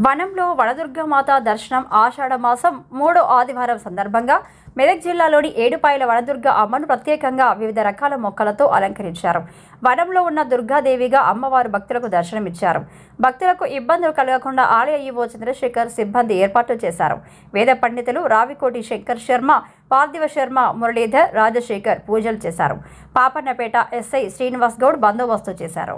వనంలో వనదుర్గమాత దర్శనం ఆషాఢ మాసం 3వ ఆదివారం సందర్భంగా మెదక్ జిల్లాలోని ఏడుపాయల వనదుర్గ అమ్మను ప్రత్యేకంగా వివిధ రకాల మొక్కలతో అలంకరించారు. వనంలో ఉన్న దుర్గాదేవిగా అమ్మవారు భక్తులకు దర్శనమిచ్చారు. భక్తులకు ఇబ్బందులు కలగకుండా ఆలయ ఈవో చంద్రశేఖర్ సిబ్బంది ఏర్పాట్లు చేశారు. వేద పండితులు రావికోటి శంకర్ శర్మ, పార్థివ శర్మ, మురళీధర్, రాజశేఖర్ పూజలు చేశారు. పాపన్నపేట ఎస్ఐ శ్రీనివాస్ గౌడ్ బందోబస్తు చేశారు.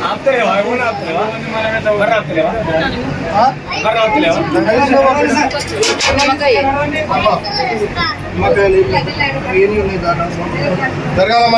आपके लेवा वो ना आपके लेवा बर आपके लेवा मकाई ये नहीं दाना दरगाले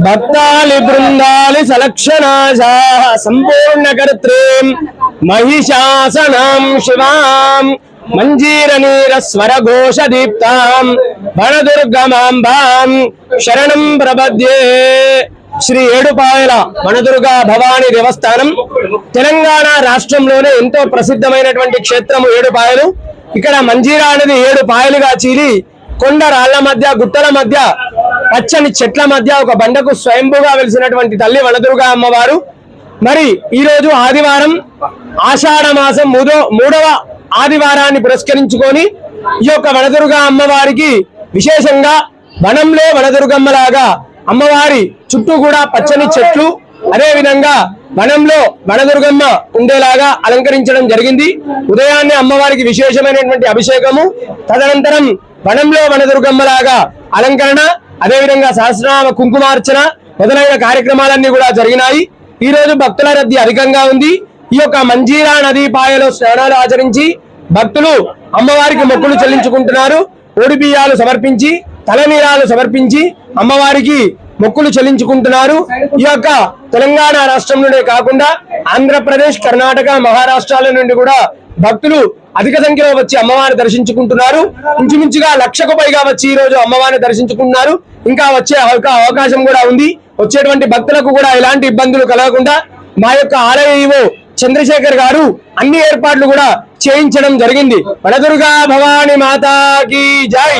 భక్తాలి బృందాలి సలక్షణాశా సంపూర్ణకర్త్రీం మహిషాసనాం శివాం మంజీరనీర స్వర ఘోష దీప్తాం వనదుర్గమాంబాం శరణం ప్రపద్యే. శ్రీ ఏడుపాయల వనదుర్గా భవానీ దేవస్థానం తెలంగాణ రాష్ట్రంలోనే ఎంతో ప్రసిద్ధమైనటువంటి క్షేత్రము ఏడుపాయలు. ఇక్కడ మంజీరా అనేది 7 పాయలుగా చీలి కొండ రాళ్ల మధ్య, గుట్టల మధ్య, పచ్చని చెట్ల మధ్య ఒక బండకు స్వయంభూగా వెలిసినటువంటి తల్లి వనదుర్గా అమ్మవారు. మరి ఈ రోజు ఆదివారం ఆషాఢ మాసం 3వ ఆదివారాన్ని పురస్కరించుకొని ఈ యొక్క వనదుర్గా అమ్మవారికి విశేషంగా వనంలో వనదుర్గమ్మలాగా అమ్మవారి చుట్టూ కూడా పచ్చని చెట్లు, అదే విధంగా వనంలో వనదుర్గమ్మ ఉండేలాగా అలంకరించడం జరిగింది. ఉదయాన్నే అమ్మవారికి విశేషమైనటువంటి అభిషేకము, తదనంతరం వనంలో వనదుర్గమ్మలాగా అలంకరణ, అదేవిధంగా సహస్రనామ కుంకుమార్చన మొదలైన కార్యక్రమాలన్నీ కూడా జరిగినాయి. ఈ రోజు భక్తుల రద్దీ అధికంగా ఉంది. ఈ యొక్క మంజీరా నదీ పాయలో స్నానాలు ఆచరించి భక్తులు అమ్మవారికి మొక్కులు చెల్లించుకుంటున్నారు. ఓడి బియ్యాలు సమర్పించి తలనీలాలు సమర్పించి అమ్మవారికి మొక్కులు చెల్లించుకుంటున్నారు. ఈ యొక్క తెలంగాణ రాష్ట్రంలోనే కాకుండా ఆంధ్రప్రదేశ్, కర్ణాటక, మహారాష్ట్రాల నుండి కూడా భక్తులు అధిక సంఖ్యలో వచ్చి అమ్మవారిని దర్శించుకుంటున్నారు. ఇంచుమించుగా 1,00,000కు పైగా వచ్చి ఈ రోజు అమ్మవారిని దర్శించుకుంటున్నారు. ఇంకా వచ్చే అవకాశం కూడా ఉంది. వచ్చేటువంటి భక్తులకు కూడా ఎలాంటి ఇబ్బందులు కలగకుండా మా యొక్క ఆలయ ఈవో చంద్రశేఖర్ గారు అన్ని ఏర్పాట్లు కూడా చేయించడం జరిగింది. వనదుర్గా భవాని మాతాకి జై.